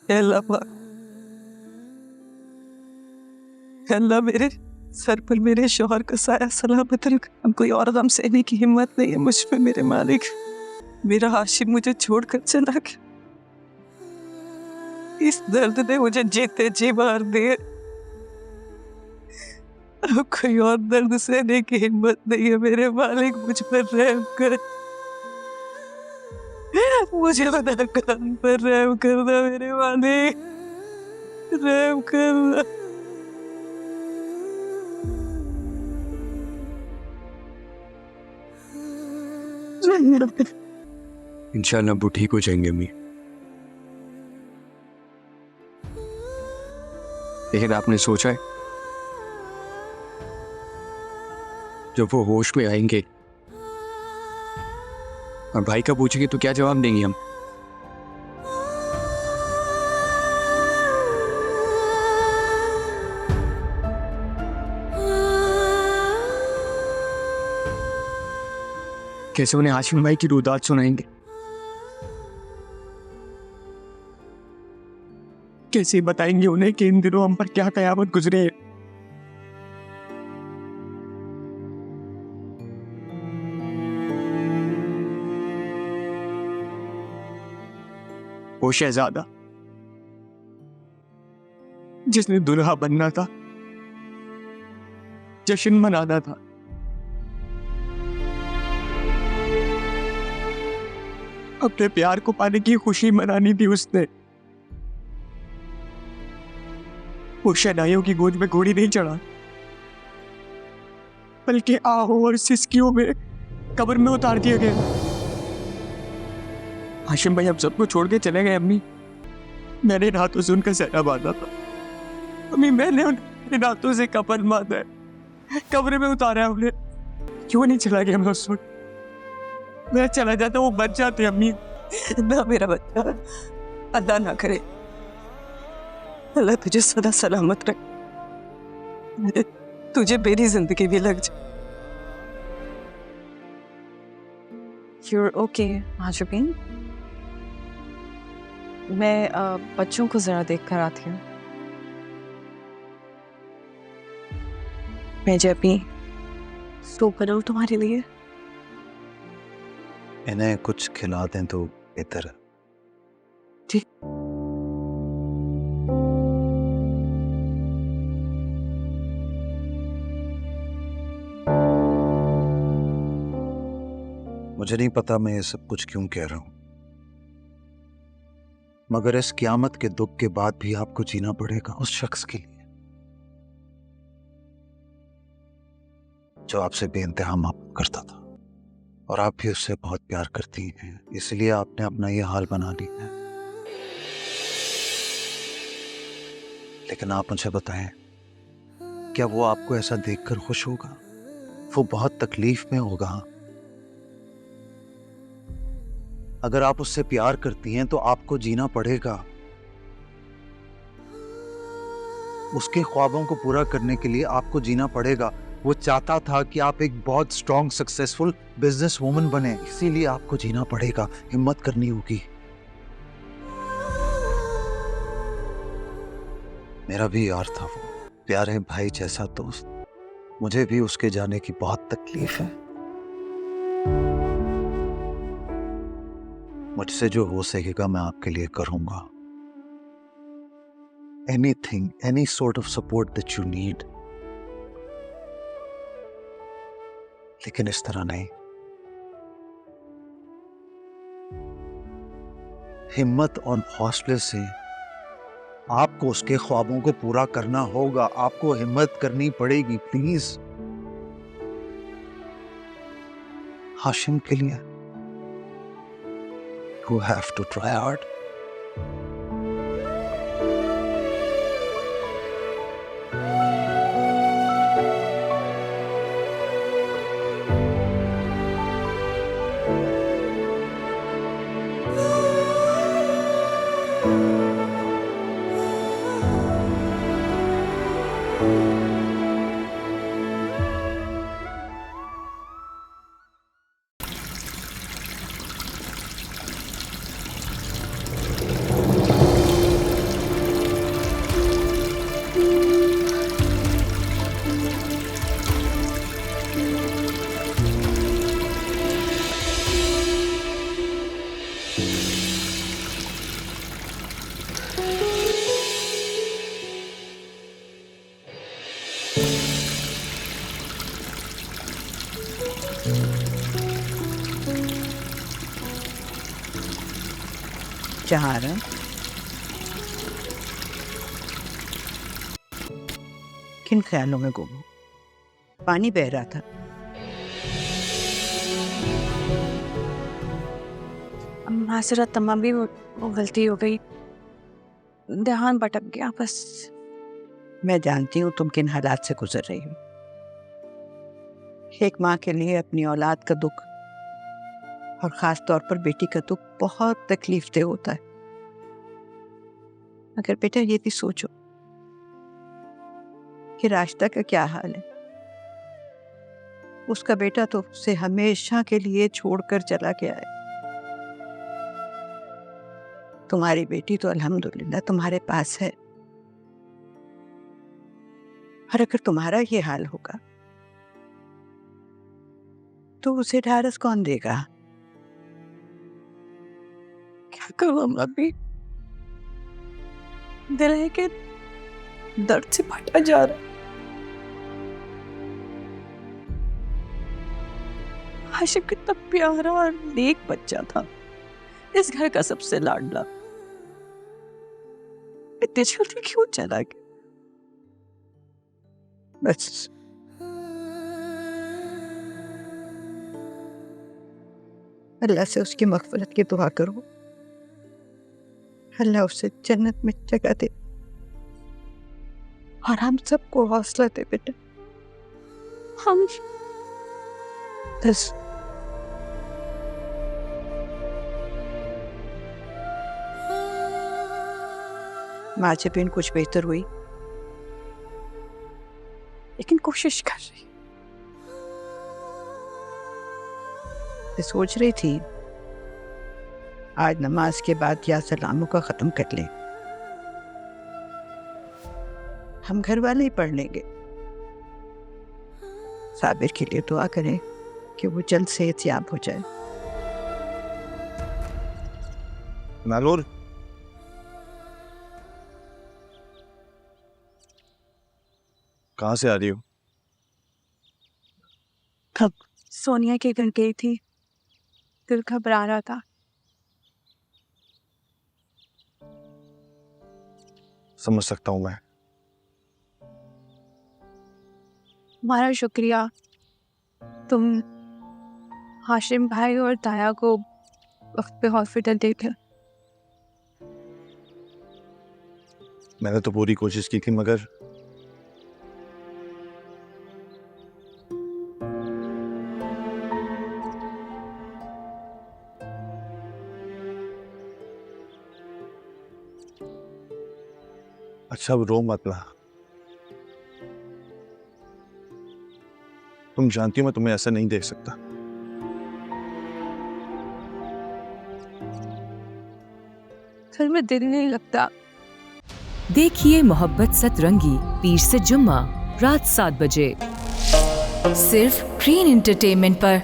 अल्लाह पाक, अल्लाह मेरे सर पर मेरे शौहर का साया सलामत रख। अब कोई और गम सहने की हिम्मत नहीं है मुझ पे मेरे मालिक। मेरा हाशिम मुझे छोड़कर चला गया। इस दर्द ने मुझे जीते जी मार दिए। अब कोई और दर्द सहने की हिम्मत नहीं है मेरे मालिक। मुझ पर रहम कर, मुझे बता काम पर रहम करना मेरे मालिक, रहम करना। इंशाल्लाह वो ठीक हो जाएंगे अम्मी। लेकिन आपने सोचा है जब वो होश में आएंगे और भाई का पूछेंगे तो क्या जवाब देंगे हम? कैसे उन्हें हाशिम भाई की रुदात सुनाएंगे? कैसे बताएंगे उन्हें कि इन दिनों हम पर क्या कयामत गुजरे है? वो शहजादा जिसने दुल्हा बनना था, जश्न मनाना था, अपने प्यार को पाने की खुशी मनानी थी उसने। वो शनाइयों की गोद में घोड़ी नहीं चढ़ा, बल्कि आहों और सिसकियों में कब्र में उतार दिया गया। हाशिम भाई हम सबको छोड़ के चले गए अम्मी। मैंने इन हाथों से उनका सहरा बांधा था अम्मी, मैंने इन हाथों से कफन बांधा है, कब्र में उतारा है उन्हें। क्यों नहीं चला गया मैं उस वक्त? मैं चला जाता वो बच जाते अम्मी। ना मेरा बच्चा, अल्लाह ना करे, अल्लाह तुझे सदा सलामत रख, तुझे मेरी जिंदगी भी लग जाए। You're okay, हाशुबीन। मैं बच्चों को जरा देख कर आती हूँ। मैं जब भी सूप बनाऊँ तुम्हारे लिए? इन्हें कुछ खिला दें तो बेहतर है। ठीक। मुझे नहीं पता मैं ये सब कुछ क्यों कह रहा हूं, मगर इस क़यामत के दुख के बाद भी आपको जीना पड़ेगा उस शख्स के लिए जो आपसे बेइंतहा मोहब्बत करता था, और आप भी उससे बहुत प्यार करती हैं, इसलिए आपने अपना ये हाल बना लिया है। लेकिन आप मुझे बताएं, क्या वो आपको ऐसा देखकर खुश होगा? वो बहुत तकलीफ में होगा। अगर आप उससे प्यार करती हैं तो आपको जीना पड़ेगा। उसके ख्वाबों को पूरा करने के लिए आपको जीना पड़ेगा। वो चाहता था कि आप एक बहुत स्ट्रॉन्ग सक्सेसफुल बिजनेस वुमन बने, इसीलिए आपको जीना पड़ेगा, हिम्मत करनी होगी। मेरा भी यार था वो, प्यारे भाई जैसा दोस्त। मुझे भी उसके जाने की बहुत तकलीफ है। मुझसे जो हो सकेगा मैं आपके लिए करूंगा। Anything, any sort of support that you need. लेकिन इस तरह नहीं। हिम्मत और हौसले से आपको उसके ख्वाबों को पूरा करना होगा। आपको हिम्मत करनी पड़ेगी, प्लीज। हाशिम के लिए you have to try hard. जहारा, किन ख्यालों में गुम हो? पानी बह रहा था। माजरत अम्मा भी वो गलती हो गई, ध्यान भटक गया बस। मैं जानती हूँ तुम किन हालात से गुजर रही हो। एक माँ के लिए अपनी औलाद का दुख और खास तौर पर बेटी का दुख बहुत तकलीफदेह होता है। मगर बेटा ये भी सोचो कि राशिदा का क्या हाल है। उसका बेटा तो उसे हमेशा के लिए छोड़कर चला गया है। तुम्हारी बेटी तो अल्हम्दुलिल्लाह तुम्हारे पास है, और अगर तुम्हारा ये हाल होगा तो उसे ढारस कौन देगा? क्या करूं अम्मा भी, दिल है कि दर्द से फटा जा रहा है। हाशिम कितना प्यारा और नेक बच्चा था, इस घर का सबसे लाडला। इतनी जल्दी क्यों चला गया? बस अल्लाह से उसकी मग़फ़िरत की दुआ करो। अल्लाह उसे जन्नत में जगह दे और हम सबको हौसला दे बेटा। हम बस माँ जबीन कुछ बेहतर हुई, लेकिन कोशिश कर रही। मैं सोच रही थी आज नमाज के बाद या सलामों का ख़त्म कर लें। हम घर वाले ही पढ़ लेंगे। साबिर के लिए दुआ करें कि वो जल्द सेहतयाब हो जाए। नालोर, कहाँ से आ रही हो? कब सोनिया के घर गई थी, दिल घबरा रहा था। समझ सकता हूँ मैं। तुम्हारा शुक्रिया, तुम हाशिम भाई और ताया को वक्त पे हॉस्पिटल देखे। मैंने तो पूरी कोशिश की थी, मगर अच्छा अब रो मत ना। तुम जानती हो मैं तुम्हें ऐसा नहीं देख सकता। घर में दिल नहीं लगता। देखिए मोहब्बत सतरंगी पीर से जुम्मा रात 7 बजे सिर्फ ग्रीन एंटरटेनमेंट पर।